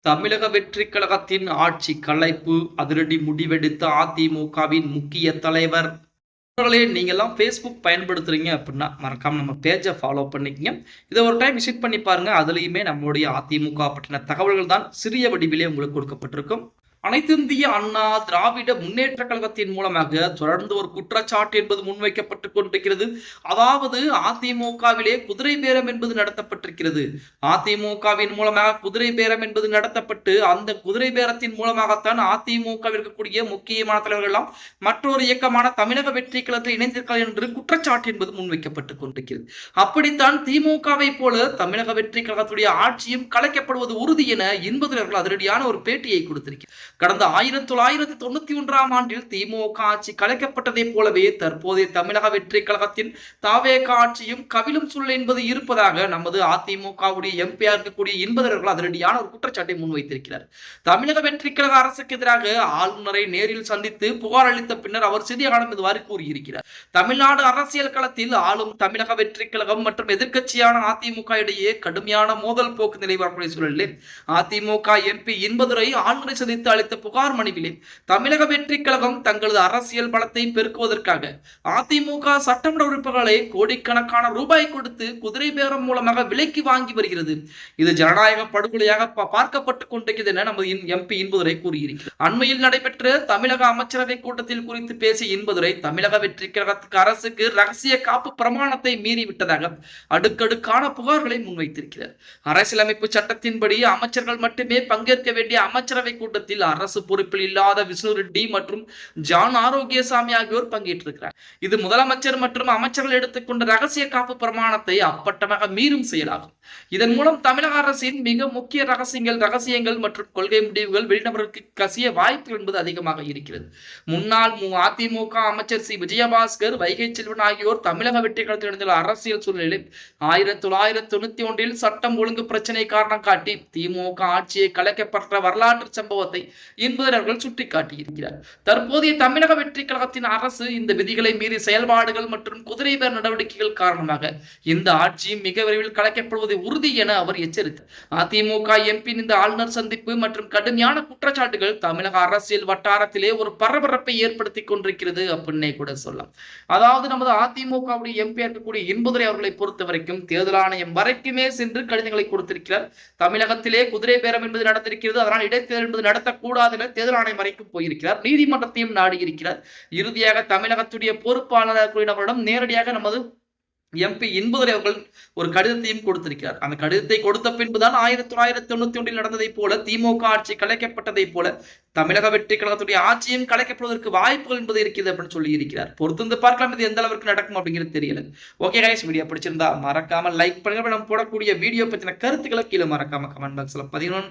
தமிழக வெற்றிக் கழகத்தின் ஆட்சி கலைப்பு அதிரடி முடிவெடுத்த அதிமுகவின் முக்கிய தலைவர். நண்பர்களே, நீங்க எல்லாம் Facebook பயன்படுத்துறீங்க அப்படின்னா மறக்காம நம்ம பேஜை ஃபாலோ பண்ணிக்கங்க. இதை ஒரு டைம் விசிட் பண்ணி பாருங்க. அதுலயுமே நம்மளுடைய அதிமுக பற்றின தகவல்கள் தான் சிறிய வடிவிலே உங்களுக்கு கொடுக்கப்பட்டிருக்கும். அனைத்திந்திய அண்ணா திராவிட முன்னேற்ற கழகத்தின் மூலமாக தொடர்ந்து ஒரு குற்றச்சாட்டு என்பது முன்வைக்கப்பட்டுக் கொண்டிருக்கிறது. அதாவது அதிமுகவிலே குதிரை பேரம் என்பது நடத்தப்பட்டிருக்கிறது. அதிமுகவின் மூலமாக குதிரை பேரம் என்பது நடத்தப்பட்டு அந்த குதிரை பேரத்தின் மூலமாகத்தான் அதிமுக இருக்கக்கூடிய முக்கியமான தலைவர்கள் எல்லாம் மற்றொரு இயக்கமான தமிழக வெற்றி கழகத்தில் இணைந்திருக்கிறார் என்று குற்றச்சாட்டு என்பது முன்வைக்கப்பட்டுக் கொண்டிருக்கிறது. அப்படித்தான் திமுகவை போல தமிழக வெற்றி கழகத்துடைய ஆட்சியும் கலைக்கப்படுவது உறுதி என இன்பதுலர்கள் அதிரடியான ஒரு பேட்டியை கொடுத்திருக்கிறார். கடந்த 1991ஆம் ஆண்டில் திமுக ஆட்சி கலைக்கப்பட்டதை போலவே தற்போதைய தமிழக வெற்றி கழகத்தின் தாவேக ஆட்சியும் கவிழும் சூழல் என்பது இருப்பதாக நமது அதிமுகவுடைய எம்பியா இருக்கக்கூடிய இன்பதர்கள் அதிரடியான ஒரு குற்றச்சாட்டை முன்வைத்திருக்கிறார். தமிழக வெற்றி கழக அரசுக்கு எதிராக ஆளுநரை நேரில் சந்தித்து புகார் அளித்த பின்னர் அவர் செய்தியாளர்களிடம் இதுவாறு கூறியிருக்கிறார். தமிழ்நாடு அரசியல் களத்தில் ஆளும் தமிழக வெற்றி கழகம் மற்றும் எதிர்க்கட்சியான அதிமுக இடையே கடுமையான மோதல் போக்கு நிலை வரக்கூடிய சூழலில் அதிமுக எம்பி இன்பதுரை ஆளுநரை சந்தித்து அளித்த புகார் மனுவிலே தமிழக வெற்றி கழகம் தங்களது அரசியல் பலத்தை பெருக்குவதற்காக அதிமுக சட்டமன்ற உறுப்பினர்களை கோடிக்கணக்கான ரூபாய் கொடுத்து குதிரை பேரம் மூலமாக விலைக்கு வாங்கி வருகிறது. இது ஜனநாயக படுகொலையாக பார்க்கப்பட்டுக் கொண்டிருக்கிறது என நமது எம்பி இன்பதுரை கூறியிருக்கிறார். அண்மையில் நடைபெற்ற தமிழக அமைச்சரவை கூட்டத்தில் குறித்து பேசிய இன்பதுரை தமிழக வெற்றி கழகத்துக்கு அரசுக்கு ரகசிய காப்பு பிரமாணத்தை மீறிவிட்டதாக அடுக்கடுக்கான புகார்களை முன்வைத்திருக்கிறார். அரசியலமைப்பு சட்டத்தின்படி அமைச்சர்கள் மட்டுமே பங்கேற்க வேண்டிய அமைச்சரவை கூட்டத்தில் அரசு பொறுப்பில் இல்லாத விஷ்ணு ரெட்டி மற்றும் ஜான் ஆரோக்கியசாமி ஆகியோர் பங்கேற்றிருக்கிறார். இது முதலமைச்சர் மற்றும் அமைச்சர்கள் எடுத்துக்கொண்ட ரகசிய காப்பு பிரமாணத்தை அப்பட்டமாக மீறும் செயலாகும். இதன் மூலம் தமிழக அரசின் மிக முக்கிய ரகசியங்கள் மற்றும் கொள்கை முடிவுகள் வெளிநபருக்கு கசிய வாய்ப்பு என்பது அதிகமாக இருக்கிறது. முன்னாள் அதிமுக அமைச்சர் சி விஜயபாஸ்கர், வைகை செல்வன் ஆகியோர் தமிழக வெற்றி கழகத்தில் நடந்துள்ள அரசியல் சூழ்நிலையில் 1991 சட்டம் ஒழுங்கு பிரச்சனை காரணம் காட்டி திமுக ஆட்சியை கலைக்கப்பட்ட வரலாற்று சம்பவத்தை என்பவர்கள் சுட்டிக்காட்டியிருக்கிறார். தற்போதைய தமிழக வெற்றி கழகத்தின் அரசு இந்த விதிகளை மீறி செயல்பாடுகள் மற்றும் குதிரை பேர நடவடிக்கைகள் காரணமாக இந்த ஆட்சி மிக விரைவில் கலைக்கப்படுவது உறுதி என அவர் எச்சரித்தார். அதிமுக எம்பி இந்த ஆளுநர் சந்திப்பு மற்றும் கடுமையான குற்றச்சாட்டுகள் தமிழக அரசியல் வட்டாரத்திலே ஒரு பரபரப்பை ஏற்படுத்திக் கொண்டிருக்கிறது அப்படின்னே கூட சொல்லலாம். அதாவது நமது அதிமுகவுடைய எம்பி இருக்கக்கூடிய இன்பதுரை அவர்களை பொறுத்த வரைக்கும் தேர்தல் ஆணையம் வரைக்குமே சென்று கடிதங்களை கொடுத்திருக்கிறார். தமிழகத்திலே குதிரை பேரம் என்பது நடந்திருக்கிறது, அதனால் இடைத்தேர்தல் என்பது நடத்தக்கூடாது என தேர்தல் ஆணையம் வரைக்கும் போயிருக்கிறார். நீதிமன்றத்தையும் நாடி இருக்கிறார். இறுதியாக தமிழகத்துடைய பொறுப்பாளரிடம் நேரடியாக நமது எம்பி இன்பதுரை அவர்கள் ஒரு கடிதத்தையும் கொடுத்திருக்கிறார். அந்த கடிதத்தை கொடுத்த பின்புதான் 1991 நடந்ததை போல திமுக ஆட்சி கலைக்கப்பட்டதை போல தமிழக வெற்றி கழகத்துடைய ஆட்சியும் கலைக்கப்படுவதற்கு வாய்ப்புகள் என்பது இருக்கிறது அப்படின்னு சொல்லி இருக்கிறார். பொறுத்து பார்க்கலாம் இது எந்த அளவுக்கு நடக்கும் அப்படிங்கிறது தெரியல. ஓகே கைஸ், வீடியோ பிடிச்சிருந்தா மறக்காம லைக் பண்ணுங்க. நம்ம போடக்கூடிய வீடியோ பத்தின கருத்துக்களை கீழே மறக்காம கமெண்ட் பாக்ஸ்ல பதிவு.